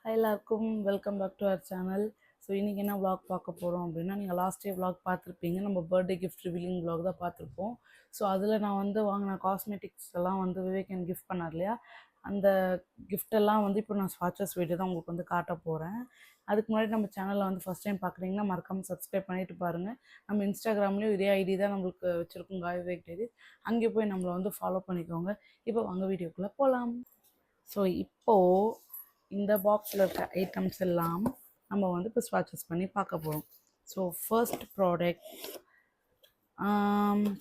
Hi எல்லாருக்கும் welcome back to our channel. So இன்றைக்கி என்ன விலாக் பார்க்க போகிறோம் அப்படின்னா, நீங்கள் லாஸ்ட் டே விலாக் பார்த்துருப்பீங்க. நம்ம பர்த்டே கிஃப்ட் ரிவீலிங் விலாக் தான் பார்த்துருப்போம். ஸோ அதில் நான் வாங்கின காஸ்மெட்டிக்ஸ் எல்லாம் விவேக் எனக்கு கிஃப்ட் பண்ணார் இல்லையா, அந்த கிஃப்டெல்லாம் இப்போ நான் ஸ்வாட்சஸ் வீடியோ தான் உங்களுக்கு காட்ட போகிறேன். அதுக்கு முன்னாடி நம்ம சேனலில் ஃபஸ்ட் டைம் பார்க்குறீங்கன்னா மறக்காமல் சப்ஸ்கிரைப் பண்ணிவிட்டு பாருங்கள். நம்ம இன்ஸ்டாகிராம்லேயும் இதே ஐடி தான் நம்மளுக்கு வச்சுருக்கோம், காய் விவேக் டைரிஸ். அங்கே போய் நம்மளை ஃபாலோ பண்ணிக்கோங்க. இப்போ வாங்க வீடியோக்குள்ளே போகலாம். ஸோ இப்போது இந்த பாக்ஸில் இருக்க ஐட்டம்ஸ் எல்லாம் நம்ம இப்போ ஸ்வாட்சஸ் பண்ணி பார்க்க போகிறோம். ஸோ ஃபர்ஸ்ட் ப்ராடக்ட்,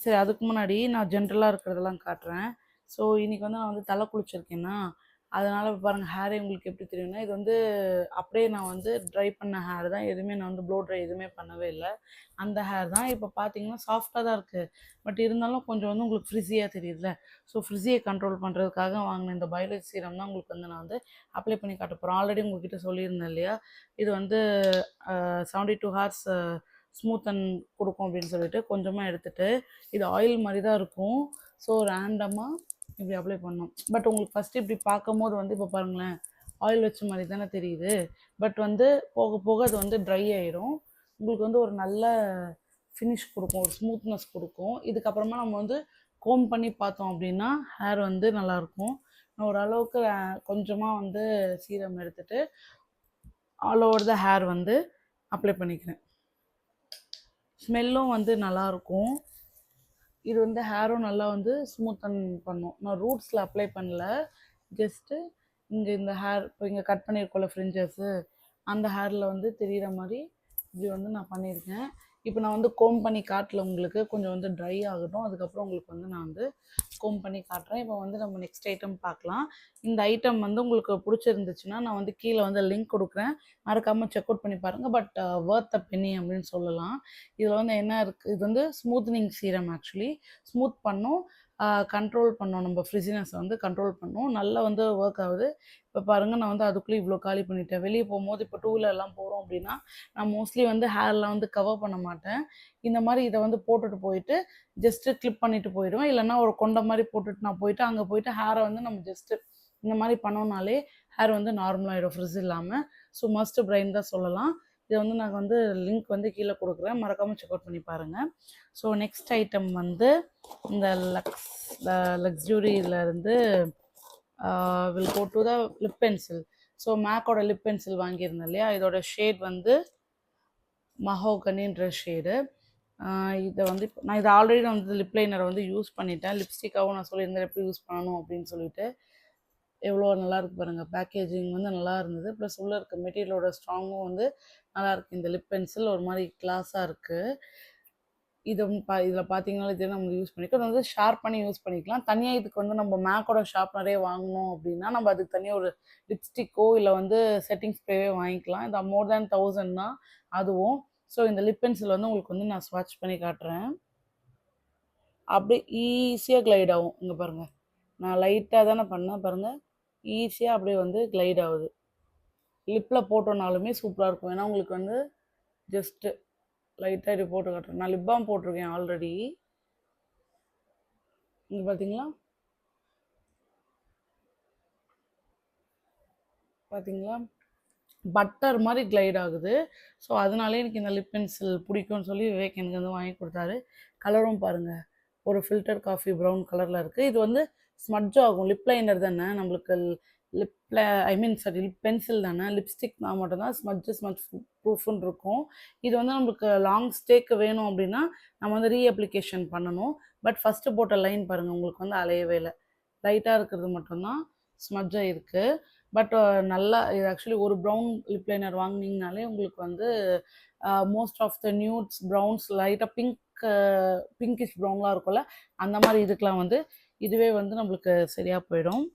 சரி அதுக்கு முன்னாடி நான் ஜென்ரலாக இருக்கிறதெல்லாம் காட்டுறேன். ஸோ இன்றைக்கி நான் தலை குளிச்சிருக்கேன்னா, அதனால் இப்போ பாருங்கள் ஹேரே உங்களுக்கு எப்படி தெரியும்னா, இது அப்படியே நான் ட்ரை பண்ண ஹேர் தான். எதுவுமே நான் ப்ளோ ட்ரை எதுவுமே பண்ணவே இல்லை. அந்த ஹேர் தான் இப்போ பார்த்தீங்கன்னா சாஃப்டாக தான் இருக்குது. பட் இருந்தாலும் கொஞ்சம் உங்களுக்கு ஃப்ரிஸியாக தெரியுதுல்ல. ஸோ ஃப்ரிஸியை கண்ட்ரோல் பண்ணுறதுக்காக வாங்கின இந்த பயோலஜி சீரம் தான் உங்களுக்கு நான் அப்ளை பண்ணி காட்ட போகிறோம். ஆல்ரெடி உங்கள்கிட்ட சொல்லியிருந்தேன் இல்லையா, இது 72 ஹார்ஸ் ஸ்மூத் அண்ட் கொடுக்கும் அப்படின்னு சொல்லிட்டு கொஞ்சமாக எடுத்துகிட்டு, இது ஆயில் மாதிரி தான் இருக்கும். ஸோ ரேண்டமாக இப்படி அப்ளை பண்ணோம். பட் உங்களுக்கு ஃபஸ்ட்டு இப்படி பார்க்கும்போது இப்போ பாருங்களேன், ஆயில் வச்ச மாதிரி தானே தெரியுது. பட் போக போக அது ட்ரை ஆயிரும். உங்களுக்கு ஒரு நல்ல ஃபினிஷ் கொடுக்கும், ஒரு ஸ்மூத்னஸ் கொடுக்கும். இதுக்கப்புறமா நம்ம கோம் பண்ணி பார்த்தோம் அப்படின்னா ஹேர் நல்லாயிருக்கும். நான் ஓரளவுக்கு கொஞ்சமாக சீரம் எடுத்துகிட்டு all over the hair apply பண்ணிக்கிறேன். ஸ்மெல்லும் நல்லாயிருக்கும். இது ஹேரும் நல்லா ஸ்மூத்தன் பண்ணும். நான் ரூட்ஸில் அப்ளை பண்ணல, ஜஸ்ட்டு இங்கே இந்த ஹேர் இப்போ இங்கே கட் பண்ணியிருக்கோம்ல ஃப்ரிஞ்சஸ்ஸு, அந்த ஹேரில் தெரிகிற மாதிரி இப்படி நான் பண்ணியிருக்கேன். இப்போ நான் கோம் பண்ணி காட்டல உங்களுக்கு, கொஞ்சம் ட்ரை ஆகட்டும். அதுக்கப்புறம் உங்களுக்கு நான் கோம் பண்ணி காட்டுறேன். இப்போ நம்ம நெக்ஸ்ட் ஐட்டம் பார்க்கலாம். இந்த ஐட்டம் உங்களுக்கு பிடிச்சிருந்துச்சுன்னா நான் கீழே லிங்க் கொடுக்குறேன், மறக்காமல் செக் அவுட் பண்ணி பாருங்கள். பட் வர்த் அ பெனி அப்படின்னு சொல்லலாம். இதில் என்ன இருக்குது, இது ஸ்மூத்னிங் சீரம். ஆக்சுவலி ஸ்மூத் பண்ணும், கண்ட்ரோல் பண்ணோம், நம்ம ஃப்ரிஸினஸை கண்ட்ரோல் பண்ணும். நல்லா ஒர்க் ஆகுது. இப்போ பாருங்கள், நான் அதுக்குள்ளே இவ்வளோ காலி பண்ணிட்டேன். வெளியே போகும்போது இப்போ டூ வீலர்லாம் போகிறோம் அப்படின்னா நான் மோஸ்ட்லி ஹேர்லாம் கவர் பண்ண மாட்டேன். இந்த மாதிரி இதை போட்டுட்டு போயிட்டு ஜஸ்ட்டு கிளிப் பண்ணிட்டு போயிடுவேன். இல்லைன்னா ஒரு கொண்டை மாதிரி போட்டுட்டு நான் போயிட்டு அங்கே போயிட்டு ஹேரை நம்ம ஜஸ்ட்டு இந்த மாதிரி பண்ணோம்னாலே ஹேர் நார்மலாகிடும், ஃப்ரிஸ் இல்லாமல். ஸோ மஸ்ட் பிரைன் தான் சொல்லலாம். இதை நான் லிங்க் கீழே கொடுக்குறேன், மறக்காமல் செக் அவுட் பண்ணி பாருங்கள். ஸோ நெக்ஸ்ட் ஐட்டம் இந்த லக்ஸுரியிலேருந்து will go to the lip pencil. So மேக்கோட லிப் பென்சில் வாங்கியிருந்தேன் இல்லையா, இதோட ஷேட் மஹோகனின்ற ஷேடு. இதை நான் இதை ஆல்ரெடி லிப் லைனர் யூஸ் பண்ணிட்டேன். லிப்ஸ்டிக்காகவும் நான் சொல்லியிருந்தேன் எப்படி யூஸ் பண்ணணும் அப்படின்னு சொல்லிட்டு. எவ்வளோ நல்லா இருக்குது பாருங்கள், பேக்கேஜிங் நல்லா இருந்தது. ப்ளஸ் உள்ளே இருக்க மெட்டீரியலோட ஸ்ட்ராங்கும் நல்லாயிருக்கு. இந்த லிப் பென்சில் ஒரு மாதிரி கிளாஸாக இருக்குது. இதை இதில் பார்த்தீங்கன்னா இது நம்ம யூஸ் பண்ணிக்கலாம். இது ஷார்ப் பண்ணி யூஸ் பண்ணிக்கலாம். தனியாக இதுக்கு நம்ம மேக்கோட ஷார்ப்னரே வாங்கணும் அப்படின்னா நம்ம அதுக்கு தனியாக ஒரு லிப்ஸ்டிக்கோ இல்லை செட்டிங் ஸ்ப்ரேவே வாங்கிக்கலாம். இது மோர் தேன் 1000 தான் அதுவும். ஸோ இந்த லிப் பென்சில் உங்களுக்கு நான் ஸ்வாட்ச் பண்ணி காட்டுறேன். அப்படியே ஈஸியாக கிளைட் ஆகும். இங்கே பாருங்கள், நான் லைட்டாக தானே பண்ணேன் பாருங்கள், ஈஸியாக அப்படியே கிளைட் ஆகுது. லிப்பில் போட்டோன்னாலுமே சூப்பராக இருக்கும். ஏன்னா உங்களுக்கு ஜஸ்ட்டு லைட்டாக இப்படி போட்டு காட்டுறேன். நான் லிப் பாம் போட்டிருக்கேன் ஆல்ரெடி. இங்கே பார்த்தீங்களா, பட்டர் மாதிரி கிளைட் ஆகுது. ஸோ அதனாலே எனக்கு இந்த லிப் பென்சில் பிடிக்கும்னு சொல்லி விவேக் எனக்கு வாங்கி கொடுத்தாரு. கலரும் பாருங்கள், ஒரு ஃபில்டர் காஃபி ப்ரௌன் கலரில் இருக்குது. இது ஸ்மட்ஜ் ஆகும். லிப் லைனர் தானே நம்மளுக்கு, லிப் பென்சில் தானே. லிப்ஸ்டிக் நான் மட்டும்தான் ஸ்மட்ச் ப்ரூஃப்னு இருக்கும். இது நம்மளுக்கு லாங் ஸ்டேக்கு வேணும் அப்படின்னா நம்ம ரீஅப்ளிகேஷன் பண்ணணும். பட் ஃபஸ்ட்டு போட்ட லைன் பாருங்கள், உங்களுக்கு அலையவே இல்லை. லைட்டாக இருக்கிறது மட்டும்தான் ஸ்மட்ஜாக இருக்குது. பட் நல்லா இது ஆக்சுவலி ஒரு ப்ரௌன் லிப் லைனர் வாங்கினீங்கனாலே உங்களுக்கு most of the nudes, browns, லைட்டாக பிங்கிஷ் ப்ரௌன்லாம் இருக்கும்ல, அந்த மாதிரி இதுக்கெலாம் இதுவே நம்மளுக்கு சரியாக போயிடும்.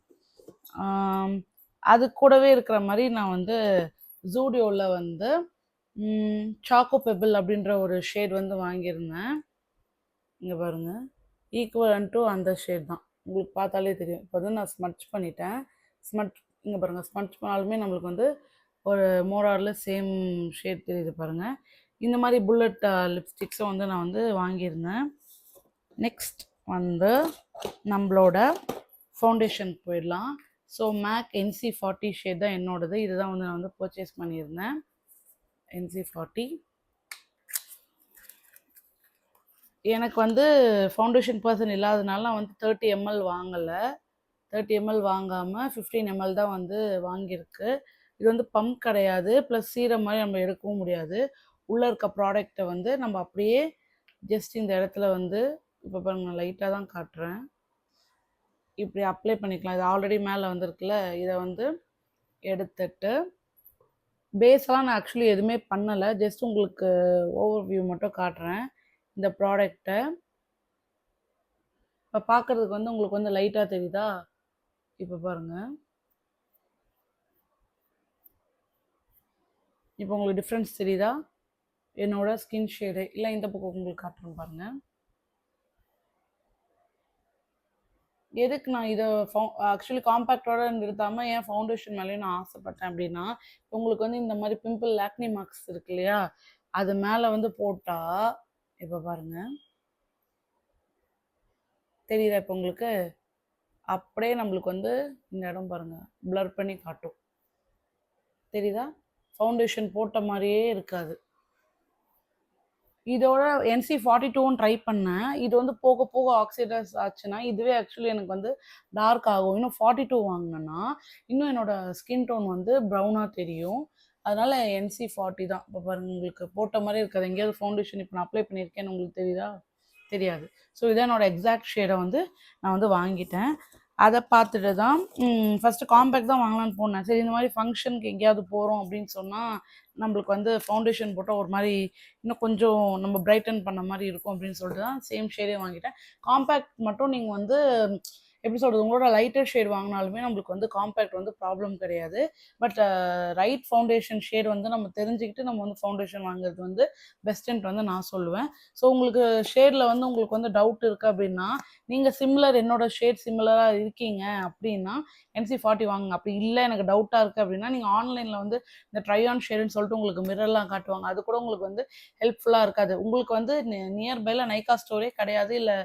அது கூடவே இருக்கிற மாதிரி நான் ஜூடியோவில் சாக்கோ பெபிள் அப்படின்ற ஒரு ஷேட் வாங்கியிருந்தேன். இங்கே பாருங்கள், ஈக்குவலன் டு அந்த ஷேட் தான். உங்களுக்கு பார்த்தாலே தெரியும். இப்போ நான் ஸ்மட்ச் பண்ணிட்டேன். இங்கே பாருங்கள், ஸ்மட்ச் பண்ணாலுமே நம்மளுக்கு ஒரு மோராரில் சேம் ஷேட் தெரியுது பாருங்கள். இந்த மாதிரி புல்லட் லிப்ஸ்டிக்ஸும் நான் வாங்கியிருந்தேன். நெக்ஸ்ட் நம்மளோட ஃபவுண்டேஷன் போயிடலாம். ஸோ மேக் NC40 ஷேட் தான் என்னோடது. இதுதான் வந்து நான் வந்து பர்ச்சேஸ் பண்ணியிருந்தேன். NC40. எனக்கு வந்து ஃபவுண்டேஷன் பர்சன் இல்லாதனால நான் வந்து 30 ml வாங்கலை. 30 ml வாங்காமல் 15 ml தான் வந்து வாங்கியிருக்கு. இது வந்து பம்ப் கிடையாது, ப்ளஸ் சீரம் மாதிரி நம்ம எடுக்கவும் முடியாது. உள்ளே இருக்க ப்ராடக்டை வந்து நம்ம அப்படியே ஜஸ்ட் இந்த இடத்துல வந்து இப்போ பாருங்க, நான் லைட்டாக தான் காட்டுறேன், இப்படி அப்ளை பண்ணிக்கலாம். இது ஆல்ரெடி மேலே வந்திருக்குல்ல, இதை வந்து எடுத்துட்டு பேஸெல்லாம் நான் ஆக்சுவலி எதுவுமே பண்ணலை, ஜஸ்ட் உங்களுக்கு ஓவர் வியூ மட்டும் காட்டுறேன் இந்த ப்ராடக்டை. இப்போ பார்க்குறதுக்கு வந்து உங்களுக்கு வந்து லைட்டாக தெரியுதா? இப்போ பாருங்கள், இப்போ உங்களுக்கு டிஃப்ரென்ஸ் தெரியுதா? என்னோட ஸ்கின் ஷேடு இல்லை இந்த பக்கம் உங்களுக்கு காட்டுறேன் பாருங்கள். எதுக்கு நான் இதை ஆக்சுவலி காம்பேக்டோட நிறுத்தாமல் ஏன் ஃபவுண்டேஷன் மேலேயும் நான் ஆசைப்பட்டேன் அப்படின்னா, உங்களுக்கு வந்து இந்த மாதிரி பிம்பிள் லாக்னி மார்க்ஸ் இருக்கு இல்லையா, அது மேலே வந்து போட்டால் இப்போ பாருங்கள் தெரியுதா? இப்போ உங்களுக்கு அப்படியே நம்மளுக்கு வந்து இந்த இடம் பாருங்கள் ப்ளர் பண்ணி காட்டும், தெரியுதா? ஃபவுண்டேஷன் போட்ட மாதிரியே இருக்காது. இதோட NC42 ட்ரை பண்ணேன். இது வந்து போக போக ஆக்சிடைஸ் ஆச்சுன்னா இதுவே ஆக்சுவலி எனக்கு வந்து டார்க் ஆகும். இன்னும் 42 வாங்கினேன்னா இன்னும் என்னோட ஸ்கின் டோன் வந்து ப்ரௌனாக தெரியும். அதனால NC40 தான். இப்போ பாருங்க, உங்களுக்கு போட்ட மாதிரி இருக்காது. எங்கேயாவது ஃபவுண்டேஷன் இப்போ நான் அப்ளை பண்ணியிருக்கேன்னு உங்களுக்கு தெரியுதா? தெரியாது. ஸோ இதான் என்னோட எக்ஸாக்ட் ஷேடை வந்து நான் வந்து வாங்கிட்டேன். அதை பார்த்துட்டு தான் ஃபஸ்ட்டு காம்பேக்ட் தான் வாங்கலான்னு போனேன். சரி, இந்த மாதிரி ஃபங்க்ஷனுக்கு எங்கேயாவது போகிறோம் அப்படின்னு சொன்னால் நம்மளுக்கு வந்து ஃபவுண்டேஷன் போட்டால் ஒரு மாதிரி இன்னும் கொஞ்சம் நம்ம பிரைட்டன் பண்ண மாதிரி இருக்கும் அப்படின்னு சொல்லிட்டு தான் சேம் ஷேடே வாங்கிட்டேன். காம்பேக்ட் மட்டும் நீங்கள் வந்து எப்படி சொல்கிறது, உங்களோட லைட்டர் ஷேட் வாங்கினாலுமே நம்மளுக்கு வந்து காம்பேக்ட் வந்து ப்ராப்ளம் கிடையாது. பட் ரைட் ஃபவுண்டேஷன் ஷேட் வந்து நம்ம தெரிஞ்சுக்கிட்டு நம்ம வந்து ஃபவுண்டேஷன் வாங்குறது வந்து பெஸ்ட்டுன்ட்டு வந்து நான் சொல்லுவேன். ஸோ உங்களுக்கு ஷேடில் வந்து உங்களுக்கு வந்து டவுட் இருக்குது அப்படின்னா, நீங்கள் சிமிலர் என்னோட ஷேட் சிமிலராக இருக்கீங்க அப்படின்னா NC40 வாங்குங்க. அப்படி இல்லை எனக்கு டவுட்டாக இருக்குது அப்படின்னா நீங்கள் ஆன்லைனில் வந்து இந்த ட்ரை ஆன் ஷேடுன்னு சொல்லிட்டு உங்களுக்கு மிரர்லாம் காட்டுவாங்க. அது கூட உங்களுக்கு வந்து ஹெல்ப்ஃபுல்லாக இருக்காது. உங்களுக்கு வந்து நியர்பையில் நைக்கா ஸ்டோரே கிடையாது, இல்லை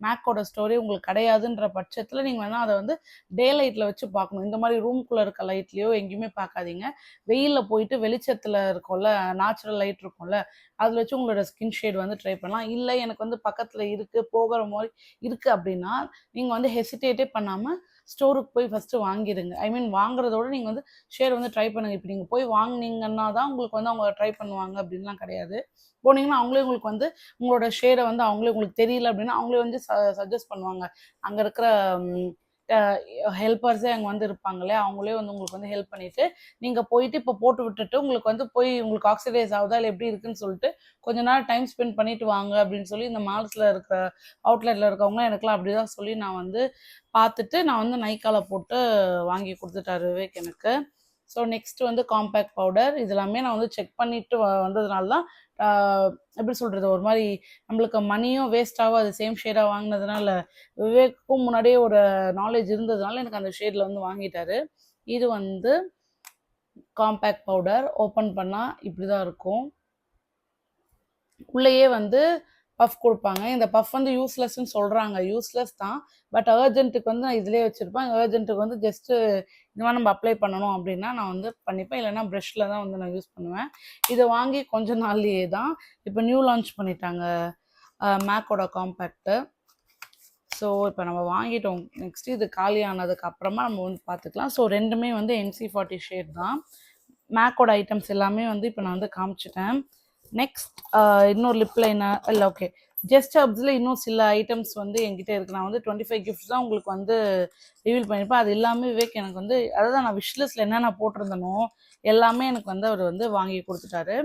மேக்கோட ஸ்டோரே உங்களுக்கு கிடையாதுன்ற பட்சத்தில் நீங்கள் வேணால் அதை வந்து டே லைட்டில் வச்சு பார்க்கணும். இந்த மாதிரி ரூம்குள்ளே இருக்க லைட்லேயோ எங்கேயுமே பார்க்காதீங்க. வெயிலில் போயிட்டு வெளிச்சத்தில் இருக்கும்ல, நேச்சுரல் லைட் இருக்கும்ல, அதில் வச்சு உங்களோட ஸ்கின் ஷேட் வந்து ட்ரை பண்ணலாம். இல்லை எனக்கு வந்து பக்கத்தில் இருக்குது போகிற மாதிரி இருக்குது அப்படின்னா நீங்கள் வந்து ஹெசிடேட்டே பண்ணாமல் ஸ்டோருக்கு போய் ஃபஸ்ட்டு வாங்கிடுங்க. ஐ மீன் வாங்குறதோட நீங்கள் வந்து ஷேட் வந்து ட்ரை பண்ணுங்கள். இப்போ நீங்கள் போய் வாங்கினீங்கன்னா தான் உங்களுக்கு வந்து அவங்க ட்ரை பண்ணுவாங்க அப்படின்லாம் கிடையாது. போனீங்கன்னா அவங்களே உங்களுக்கு வந்து உங்களோட ஷேடை வந்து அவங்களே உங்களுக்கு தெரியல அப்படின்னா அவங்களே வந்து சஜஸ்ட் பண்ணுவாங்க. அங்கே இருக்கிற ஹெல்ப்பர்ஸே அங்கே வந்து இருப்பாங்களே, அவங்களே வந்து உங்களுக்கு வந்து ஹெல்ப் பண்ணிவிட்டு நீங்கள் போயிட்டு இப்போ போட்டு விட்டுட்டு உங்களுக்கு வந்து போய் உங்களுக்கு ஆக்சிடைஸ் ஆகுதா இல்லை எப்படி இருக்குன்னு சொல்லிட்டு கொஞ்ச நேரம் டைம் ஸ்பெண்ட் பண்ணிட்டு வாங்க அப்படின்னு சொல்லி இந்த மால்ஸில் இருக்கிற அவுட்லெட்டில் இருக்கவங்க எனக்குலாம் அப்படி தான் சொல்லி நான் வந்து பார்த்துட்டு நான் வந்து நைக்காவில் போட்டு வாங்கி கொடுத்துட்டாரு விவேக் எனக்கு. ஸோ நெக்ஸ்ட் வந்து காம்பேக்ட் பவுடர். இது எல்லாமே நான் வந்து செக் பண்ணிட்டு வந்ததுனால தான் எப்படி சொல்கிறது, ஒரு மாதிரி நம்மளுக்கு மணியும் வேஸ்ட் ஆகாது. சேம் ஷேடாக வாங்கினதுனால விவேக்கும் முன்னாடியே ஒரு நாலேஜ் இருந்ததுனால எனக்கு அந்த ஷேடில் வந்து வாங்கிட்டாரு. இது வந்து காம்பேக்ட் பவுடர். ஓப்பன் பண்ணால் இப்படி தான் இருக்கும். உள்ளேயே வந்து பஃப் கொடுப்பாங்க. இந்த பஃப் வந்து யூஸ்லெஸ்ன்னு சொல்கிறாங்க. யூஸ்லெஸ் தான், பட் அர்ஜென்ட்டுக்கு வந்து நான் இதிலே வச்சுருப்பேன். அர்ஜென்ட்டுக்கு வந்து ஜஸ்ட்டு இந்த மாதிரி நம்ம அப்ளை பண்ணணும் அப்படின்னா நான் வந்து பண்ணிப்பேன். இல்லைனா ப்ரெஷ்ஷில் தான் வந்து நான் யூஸ் பண்ணுவேன். இதை வாங்கி கொஞ்ச நாள்லேயே தான் இப்போ நியூ லான்ச் பண்ணிட்டாங்க மேக்கோட காம்பேக்ட்டு. ஸோ இப்போ நம்ம வாங்கிட்டோம். நெக்ஸ்ட்டு இது காலி ஆனதுக்கு அப்புறமா நம்ம வந்து பார்த்துக்கலாம். ஸோ ரெண்டுமே வந்து NC40 ஷேட் தான். மேக்கோட ஐட்டம்ஸ் எல்லாமே வந்து இப்போ நான் வந்து காமிச்சிட்டேன். நெக்ஸ்ட் இன்னொரு லிப் லைனர் இல்லை, ஓகே, ஜஸ்ட் ஹர்ப்ஸில் இன்னும் சில ஐட்டம்ஸ் வந்து என்கிட்ட இருக்குது. நான் வந்து 25 கிஃப்ட்ஸ் தான் உங்களுக்கு வந்து ரிவீல் பண்ணியிருப்பேன். அது எல்லாமே விவேக் எனக்கு வந்து அதாவது நான் விஷ்லிஸ்ட்டில் என்னென்ன போட்டிருந்தனோ எல்லாமே எனக்கு வந்து அவர் வந்து வாங்கி கொடுத்துட்டாரு.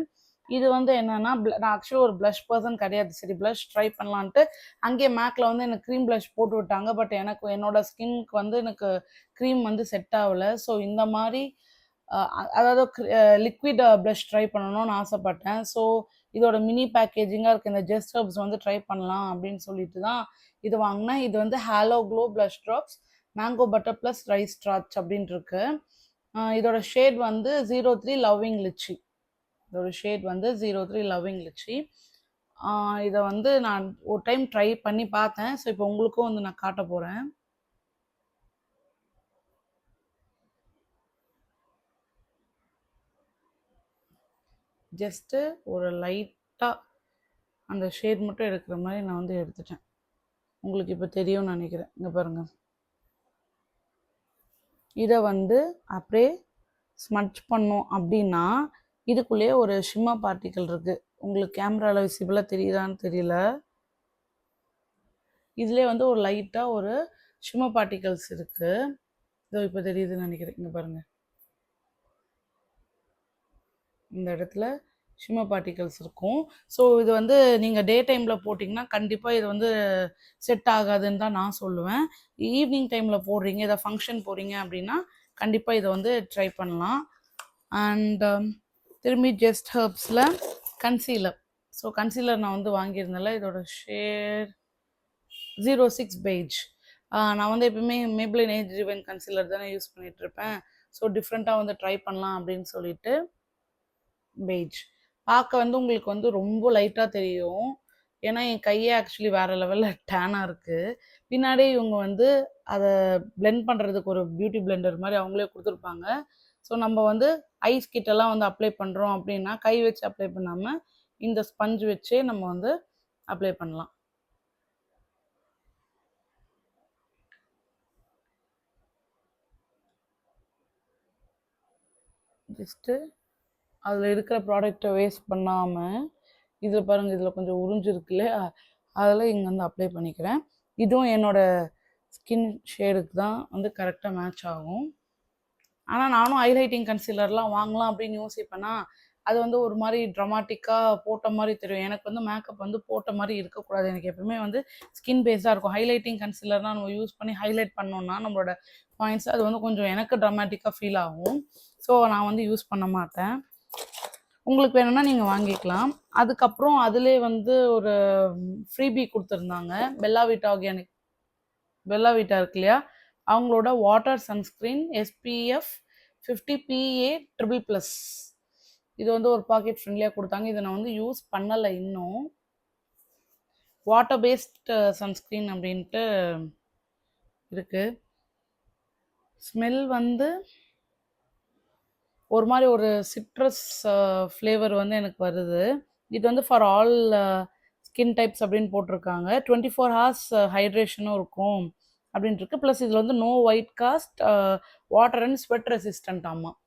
இது வந்து என்னென்னா, நான் ஆக்சுவலி ஒரு ப்ளஷ் பர்சன் கிடையாது. சரி ப்ளஷ் ட்ரை பண்ணலான்ட்டு அங்கேயே மேக்கில் வந்து எனக்கு க்ரீம் ப்ளஷ் போட்டு விட்டாங்க. பட் எனக்கு என்னோடய ஸ்கின்க்கு வந்து எனக்கு க்ரீம் வந்து செட் ஆகலை. ஸோ இந்த மாதிரி அதாவது லிக்விட் ப்ளஷ் ட்ரை பண்ணணும்னு ஆசைப்பட்டேன். ஸோ இதோட மினி பேக்கேஜிங்காக இருக்குது. இந்த ஜஸ்ட் ஹர்ப்ஸ் வந்து ட்ரை பண்ணலாம் அப்படின்னு சொல்லிட்டு தான் இது வாங்கினேன். இது வந்து halo glow blush drops mango butter plus rice starch அப்படின்ட்டு இருக்கு. இதோட ஷேட் வந்து 03 லவ்விங் லிச்சி. இதோட ஷேட் வந்து 03 லவ்விங் லிச்சி. இதை வந்து நான் ஒரு டைம் ட்ரை பண்ணி பார்த்தேன். ஸோ இப்போ உங்களுக்கும் வந்து நான் காட்ட போகிறேன். ஜஸ்ட்டு ஒரு லைட்டாக அந்த ஷேட் மட்டும் எடுக்கிற மாதிரி நான் வந்து எடுத்துட்டேன். உங்களுக்கு இப்போ தெரியும்னு நினைக்கிறேன். இங்கே பாருங்கள். இதை வந்து அப்படியே ஸ்மட்ச் பண்ணோம் அப்படின்னா இதுக்குள்ளேயே ஒரு ஷிம்மா பார்ட்டிக்கல் இருக்குது. உங்களுக்கு கேமராவில் விசிபிளாக தெரியுதான்னு தெரியல. இதுலேயே வந்து ஒரு லைட்டாக ஒரு ஷிம்மா பார்ட்டிகல்ஸ் இருக்குது. இதோ இப்போ தெரியுதுன்னு நினைக்கிறேன். இங்கே பாருங்கள், இந்த இடத்துல ஷிம்மா பார்ட்டிகல்ஸ் இருக்கும். ஸோ இது வந்து நீங்கள் டே டைமில் போட்டிங்கன்னா கண்டிப்பாக இது வந்து செட் ஆகாதுன்னு தான் நான் சொல்லுவேன். ஈவினிங் டைமில் போடுறீங்க, இதை ஃபங்க்ஷன் போடுறீங்க அப்படின்னா கண்டிப்பாக இதை வந்து ட்ரை பண்ணலாம். அண்ட் திரும்பி ஜஸ்ட் ஹெர்ப்ஸில் கன்சீலர். ஸோ கன்சீலர் நான் வந்து வாங்கியிருந்தேன்ல, இதோட ஷேட் 06 பெய்ஜ். நான் வந்து எப்பவுமே மேப்ளின் ஏஜ் ரிவைன் கன்சீலர் தானே யூஸ் பண்ணிகிட்ருப்பேன். ஸோ டிஃப்ரெண்ட்டாக வந்து ட்ரை பண்ணலாம் அப்படின்னு சொல்லிட்டு பெய்ஜ். பார்க்க வந்து உங்களுக்கு வந்து ரொம்ப லைட்டாக தெரியும், ஏன்னா என் கையே ஆக்சுவலி வேறு லெவலில் டேனாக இருக்குது. பின்னாடி இவங்க வந்து அதை பிளெண்ட் பண்ணுறதுக்கு ஒரு பியூட்டி பிளெண்டர் மாதிரி அவங்களே கொடுத்துருப்பாங்க. ஸோ நம்ம வந்து ஐஸ் கிட்டெல்லாம் வந்து அப்ளை பண்ணுறோம் அப்படின்னா கை வச்சு அப்ளை பண்ணாமல் இந்த ஸ்பஞ்ச் வச்சே நம்ம வந்து அப்ளை பண்ணலாம். ஜஸ்ட்டு அதில் இருக்கிற ப்ராடக்டை வேஸ்ட் பண்ணாமல் இதில் பாருங்கள், இதில் கொஞ்சம் உறிஞ்சிருக்கு இல்லையா, அதில் இங்கே வந்து அப்ளை பண்ணிக்கிறேன். இதுவும் என்னோடய ஸ்கின் ஷேடுக்கு தான் வந்து கரெக்டாக மேட்ச் ஆகும். ஆனால் நானும் ஹைலைட்டிங் கன்சீலர்லாம் வாங்கலாம் அப்படின்னு யோசிப்பேன்னா அது வந்து ஒரு மாதிரி ட்ரமாட்டிக்காக போட்ட மாதிரி தெரியும். எனக்கு வந்து மேக்கப் வந்து போட்ட மாதிரி இருக்கக்கூடாது. எனக்கு எப்பவுமே வந்து ஸ்கின் பேஸாக இருக்கும். ஹைலைட்டிங் கன்சீலர்னால் நம்ம யூஸ் பண்ணி ஹைலைட் பண்ணோம்னா நம்மளோட பாயிண்ட்ஸ் அது வந்து கொஞ்சம் எனக்கு ட்ரமாட்டிக்காக ஃபீல் ஆகும். ஸோ நான் வந்து யூஸ் பண்ண மாட்டேன். உங்களுக்கு வேணும்னா நீங்கள் வாங்கிக்கலாம். அதுக்கப்புறம் அதிலே வந்து ஒரு ஃப்ரீபி கொடுத்துருந்தாங்க. Bella Vita organic, Bella Vita இருக்கு இல்லையா, அவங்களோட வாட்டர் சன்ஸ்க்ரீன் SPF 50 PA+++. இது வந்து ஒரு பாக்கெட் ஃப்ரெண்ட்லியாக கொடுத்தாங்க. இதை நான் வந்து யூஸ் பண்ணலை இன்னும். வாட்டர் பேஸ்ட் சன்ஸ்க்ரீன் அப்படின்ட்டு இருக்குது. ஸ்மெல் வந்து ஒரு மாதிரி ஒரு சிட்ரஸ் ஃப்ளேவர் வந்து எனக்கு வருது. இது வந்து ஃபார் ஆல் ஸ்கின் டைப்ஸ் அப்படின்னு போட்டிருக்காங்க. 24 hours ஹைட்ரேஷனும் இருக்கும் அப்படின்ட்டு இருக்குது. ப்ளஸ் இதில் வந்து no white cast, water and sweat resistant. ஆமாம்,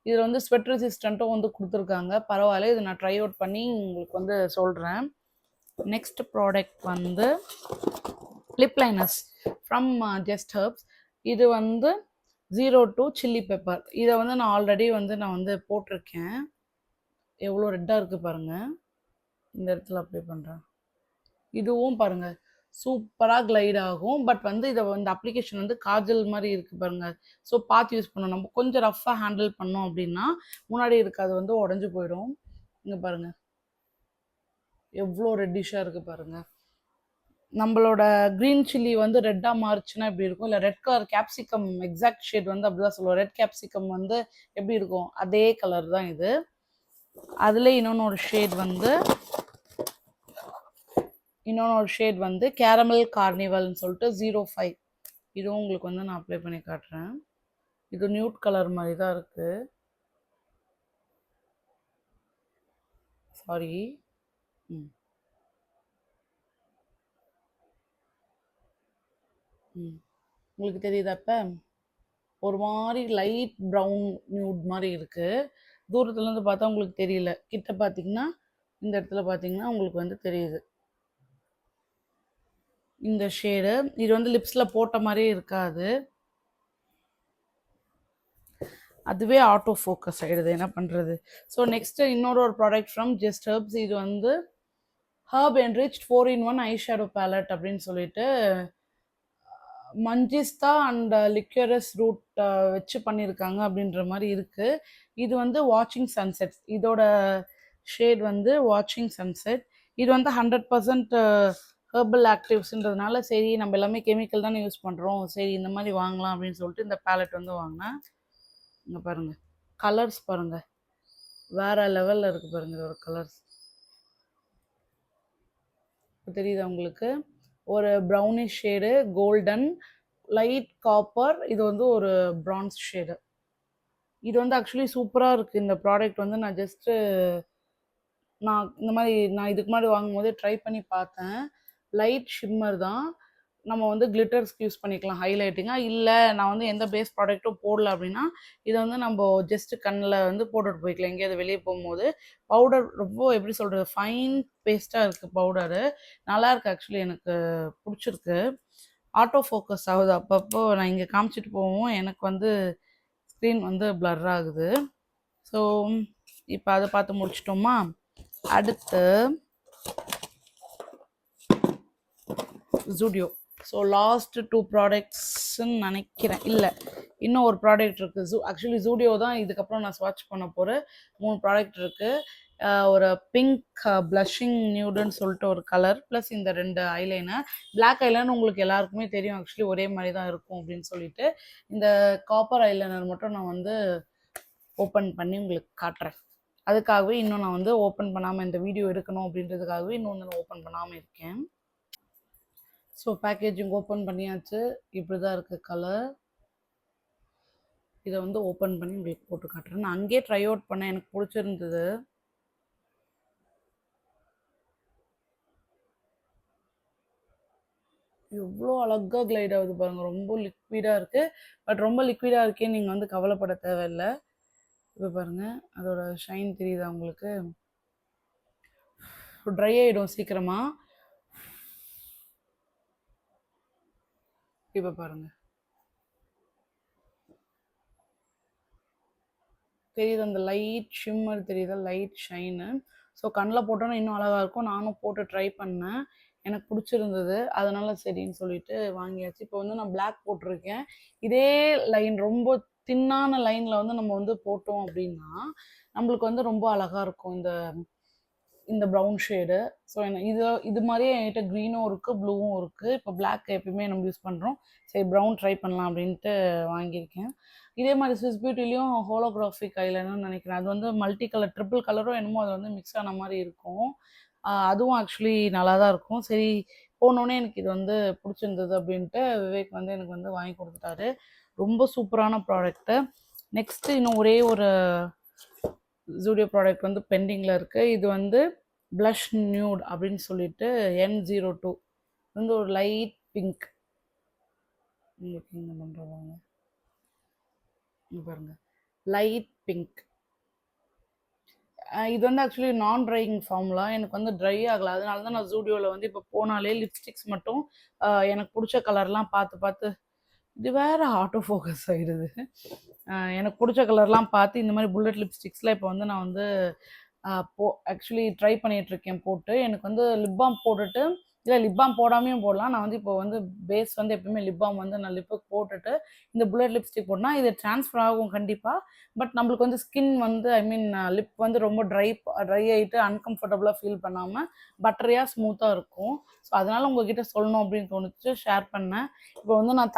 இதில் வந்து ஸ்வெட் ரெசிஸ்டண்ட்டும் வந்து கொடுத்துருக்காங்க. பரவாயில்ல, இதை நான் ட்ரை அவுட் பண்ணி உங்களுக்கு வந்து சொல்கிறேன். நெக்ஸ்ட் ப்ராடக்ட் வந்து lip liners from just herbs. இது வந்து 02 சில்லி பெப்பர். இதை வந்து நான் ஆல்ரெடி வந்து நான் வந்து போட்டிருக்கேன். எவ்வளோ ரெட்டாக இருக்குது பாருங்கள். இந்த இடத்துல அப்ளை பண்ணுறேன். இதுவும் பாருங்கள் சூப்பராக கிளைட் ஆகும். பட் வந்து இதை இந்த அப்ளிகேஷன் வந்து காஜல் மாதிரி இருக்குது பாருங்கள். ஸோ பார்த்து யூஸ் பண்ணணும். நம்ம கொஞ்சம் ரஃப்பாக ஹேண்டில் பண்ணோம் அப்படின்னா முன்னாடி இருக்காது வந்து உடஞ்சி போயிடும். இங்கே பாருங்கள் எவ்வளோ ரெட்டிஷாக இருக்குது பாருங்கள். நம்மளோட க்ரீன் சில்லி வந்து ரெட்டாக மாறுச்சுன்னா எப்படி இருக்கும், இல்லை red colour capsicum exact shade வந்து அப்படி தான் சொல்லுவோம். ரெட் கேப்சிகம் வந்து எப்படி இருக்கும் அதே கலர் தான் இது. அதில் இன்னொன்று ஒரு ஷேட் வந்து கேரமல் கார்னிவல்னு சொல்லிட்டு 05. இதுவும் உங்களுக்கு வந்து நான் அப்ளை பண்ணி காட்டுறேன். இது நியூட் கலர் மாதிரி தான் இருக்குது. சாரி. உங்களுக்கு தெரியுதாப்ப ஒரு மாதிரி லைட் ப்ரௌன் நியூட் மாதிரி இருக்குது. தூரத்துலேருந்து பார்த்தா உங்களுக்கு தெரியல, கிட்ட பார்த்தீங்கன்னா இந்த இடத்துல பார்த்தீங்கன்னா உங்களுக்கு வந்து தெரியுது இந்த ஷேடு. இது வந்து லிப்ஸில் போட்ட மாதிரியே இருக்காது, அதுவே ஆட்டோ ஃபோக்கஸ் ஆகிடுது, என்ன பண்ணுறது. ஸோ நெக்ஸ்ட்டு இன்னொரு ப்ராடக்ட் ஃப்ரம் ஜஸ்ட் ஹெர்ப்ஸ். இது வந்து Harb enriched 4-in-1 eye shadow ballot அப்படின்னு சொல்லிட்டு மஞ்சிஸ்தா அண்ட் லிக்யூரஸ் ரூட் வச்சு பண்ணியிருக்காங்க அப்படின்ற மாதிரி இருக்குது. இது வந்து வாட்சிங் சன்செட். இதோட ஷேட் வந்து வாட்சிங் சன்செட். இது வந்து 100% ஹெர்பல் ஆக்டிவ்ஸ்ன்றதுனால சரி நம்ம எல்லாமே கெமிக்கல் தானே யூஸ் பண்ணுறோம், சரி இந்த மாதிரி வாங்கலாம் அப்படின்னு சொல்லிட்டு இந்த பேலட் வந்து வாங்கினேன். இங்கே பாருங்கள் கலர்ஸ் பாருங்கள், வேறு லெவலில் இருக்குது பாருங்கள் இதோட கலர்ஸ். தெரியுதா உங்களுக்கு? ஒரு brownish shade, golden, light copper, இது வந்து ஒரு பிரான்ஸ் ஷேடு. இது வந்து ஆக்சுவலி சூப்பராக இருக்குது இந்த ப்ராடக்ட் வந்து. நான் ஜஸ்ட்டு நான் இதுக்கு முன்னாடி வாங்கும்போதே ட்ரை பண்ணி பார்த்தேன். லைட் ஷிம்மர் தான். நம்ம வந்து கிளிட்டர்ஸ்க்கு யூஸ் பண்ணிக்கலாம் ஹைலைட்டிங்கா. இல்ல நான் வந்து எந்த பேஸ் ப்ராடக்ட்டும் போடல அப்படின்னா, இத வந்து நம்ப ஜஸ்ட் கண்ல வந்து போட்டுட்டு போய்க்கலாம். எங்கேயாவது வெளிய போம்போது. பவுடர் ரொம்ப எப்படி சொல்றது? ஃபைன் பேஸ்ட்டா இருக்கு பவுடரு. நல்லாயிருக்கு ஆக்சுவலி எனக்கு புடிச்சிருக்கு. ஆட்டோ ஃபோக்கஸ் ஆகுது. அப்பப்போ நான் இங்க காமிச்சுட்டு போவும், எனக்கு வந்து ஸ்க்ரீன் வந்து பிளர் ஆகுது. ஸோ, இப்ப அத பார்த்து முடிச்சுட்டோமா? அடுத்து ஜூடியோ. ஸோ லாஸ்ட் 2 ப்ராடக்ட்ஸ்ன்னு நினைக்கிறேன். இல்லை, இன்னும் ஒரு ப்ராடக்ட் இருக்குது. ஆக்சுவலி ஜூடியோ தான் இதுக்கப்புறம் நான் ஸ்வாட்ச் பண்ண போகிற 3 ப்ராடக்ட் இருக்குது. ஒரு பிங்க் ப்ளஷிங் நியூடுன்னு சொல்லிட்டு ஒரு கலர், ப்ளஸ் இந்த 2 ஐலைனர். பிளாக் ஐலைனர் உங்களுக்கு எல்லாருக்குமே தெரியும் ஆக்சுவலி ஒரே மாதிரி தான் இருக்கும் அப்படின்னு சொல்லிட்டு. இந்த காப்பர் ஐலைனர் மட்டும் நான் வந்து ஓப்பன் பண்ணி உங்களுக்கு காட்டுறேன். அதுக்காகவே இன்னும் நான் வந்து ஓப்பன் பண்ணாமல் இந்த வீடியோ எடுக்கணும் அப்படின்றதுக்காகவே இன்னும் வந்து நான் ஓப்பன் பண்ணாமல் இருக்கேன். ஸோ பேக்கேஜிங் ஓப்பன் பண்ணியாச்சு. இப்படி தான் இருக்குது கலர். இதை வந்து ஓப்பன் பண்ணி உங்களுக்கு போட்டு காட்டுறேன். நான் அங்கேயே ட்ரை அவுட் பண்ணேன், எனக்கு பிடிச்சிருந்தது. எவ்வளோ அழகாக கிளைட் ஆகுது பாருங்கள். ரொம்ப லிக்விடாக இருக்குது. பட் ரொம்ப லிக்விடாக இருக்கேன்னு நீங்கள் வந்து கவலைப்பட தேவையில்லை. இப்போ பாருங்கள், அதோட ஷைன் தெரியுதா உங்களுக்கு? ட்ரை ஆகிடும் சீக்கிரமாக. இப்போ பாருங்கள், தெரியுது அந்த லைட் ஷிம்மர் தெரியுதா? Light Shine. ஸோ கண்ணில் போட்டோன்னா இன்னும் அழகாக இருக்கும். நானும் போட்டு ட்ரை பண்ணேன், எனக்கு பிடிச்சிருந்தது. அதனால சரின்னு சொல்லிட்டு வாங்கியாச்சு. இப்போ வந்து நான் பிளாக் போட்டிருக்கேன். இதே லைன் ரொம்ப தின்னான லைனில் வந்து நம்ம வந்து போட்டோம் அப்படின்னா நம்மளுக்கு வந்து ரொம்ப அழகாக இருக்கும் இந்த இந்த ப்ரௌன் ஷேடு. ஸோ இது மாதிரியே என்கிட்ட க்ரீனும் இருக்குது, ப்ளூவும் இருக்குது. இப்போ பிளாக் எப்பயுமே நம்ம யூஸ் பண்ணுறோம். சரி ப்ரௌன் ட்ரை பண்ணலாம் அப்படின்ட்டு வாங்கியிருக்கேன். இதே மாதிரி ஸ்விஸ் பியூட்டிலையும் ஹோலோகிராஃபிக் ஐலைனர்னு நினைக்கிறேன். அது வந்து மல்டி கலர் ட்ரிபிள் கலரும் என்னமோ அது வந்து மிக்ஸ் ஆன மாதிரி இருக்கும். அதுவும் ஆக்சுவலி நல்லா தான் இருக்கும். சரி, போனோடனே எனக்கு இது வந்து பிடிச்சிருந்தது அப்படின்ட்டு விவேக் வந்து எனக்கு வந்து வாங்கி கொடுத்துட்டாரு. ரொம்ப சூப்பரான ப்ராடக்ட்டு. நெக்ஸ்ட்டு இன்னும் ஒரே ஒரு ஜூடியோ ப்ராடக்ட் வந்து பெண்டிங்கில் இருக்குது. இது வந்து ப்ளஷ் நியூட் அப்படின்னு சொல்லிட்டு N02 வந்து ஒரு லைட் பிங்க். உங்களுக்கு இங்கே பண்ணுறவாங்க, இங்கே பாருங்கள், லைட் பிங்க். இது வந்து ஆக்சுவலி நான் ட்ரையிங் ஃபார்முலா. எனக்கு வந்து ட்ரை ஆகலை. அதனால தான் நான் ஜூடியோவில் வந்து இப்போ போனாலே லிப்ஸ்டிக்ஸ் மட்டும் எனக்கு பிடிச்ச கலர்லாம் பார்த்து பார்த்து, இது வேறு ஆட்டோ ஃபோக்கஸ் ஆகிடுது. எனக்கு பிடிச்ச கலர்லாம் பார்த்து இந்த மாதிரி புல்லட் லிப்ஸ்டிக்ஸில் இப்போ வந்து நான் வந்து ஆக்சுவலி ட்ரை பண்ணிகிட்ருக்கேன் போட்டு. எனக்கு வந்து லிப் பாம் போட்டுட்டு, இல்லை லிப் பாம் போடாமையும் போடலாம். நான் வந்து இப்போ வந்து பேஸ் வந்து எப்பவுமே லிப் பாம் வந்து நான் லிப்புக்கு போட்டுட்டு இந்த புல்லட் லிப்ஸ்டிக் போட்டேன்னா இது ட்ரான்ஸ்ஃபர் ஆகும் கண்டிப்பாக. பட் நம்மளுக்கு வந்து ஸ்கின் வந்து ஐ மீன் லிப் வந்து ரொம்ப ட்ரை ஆகிட்டு அன்கம்ஃபர்டபுளாக ஃபீல் பண்ணாமல் பட்டரியாக ஸ்மூத்தாக இருக்கும். ஸோ அதனால் உங்ககிட்ட சொல்லணும் அப்படின்னு தோணுச்சு, ஷேர் பண்ணேன். இப்போ வந்து நான்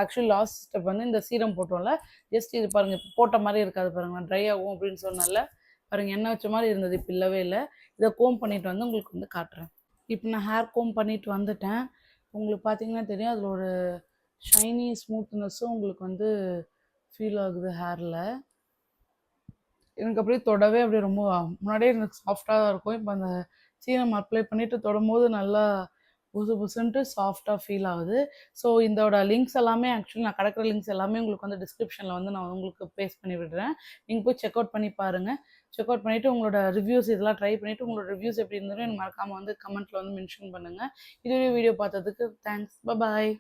ஆக்சுவலி லாஸ்ட் ஸ்டெப் வந்து இந்த சீரம் போட்டோம்ல, ஜஸ்ட் இது பாருங்கள், இப்போ போட்ட மாதிரி இருக்காது பாருங்கள். நான் ட்ரை ஆகும் அப்படின்னு சொன்னால பாருங்கள், எண்ணெய் வச்ச மாதிரி இருந்தது, இப்போ இல்லவே இல்லை. இதை கோம் பண்ணிட்டு வந்து உங்களுக்கு வந்து காட்டுறேன். இப்போ நான் ஹேர் கோம் பண்ணிட்டு வந்துட்டேன். உங்களுக்கு பார்த்தீங்கன்னா தெரியும், அதில் ஒரு ஷைனி ஸ்மூத்னஸும் உங்களுக்கு வந்து ஃபீல் ஆகுது ஹேரில். எனக்கு அப்படியே தொடவே அப்படியே ரொம்ப முன்னாடியே எனக்கு சாஃப்டாக தான் இருக்கும். இப்போ அந்த சீரம் அப்ளை பண்ணிவிட்டு தொடும்போது நல்லா புசு புசுன்ட்டு சாஃப்டாக ஃபீல் ஆகுது. ஸோ இதோட லிங்க்ஸ் எல்லாமே ஆக்சுவலி நான் கிடக்கிற லிங்க்ஸ் எல்லாமே உங்களுக்கு வந்து டிஸ்கிரிப்ஷனில் வந்து நான் உங்களுக்கு பேஸ்ட் பண்ணி விடுறேன். நீங்கள் போய் செக் அவுட் பண்ணி பாருங்கள். செக் அவுட் பண்ணிவிட்டு உங்களோட ரிவ்யூஸ் இதெல்லாம் ட்ரை பண்ணிவிட்டு உங்களோட ரிவ்யூஸ் எப்படி இருந்ததுன்னு எனக்கு மறக்காமல் வந்து கமெண்ட்டில் வந்து மென்ஷன் பண்ணுங்கள். இதுவே வீடியோ பார்த்ததுக்கு தேங்க்ஸ். பாய்.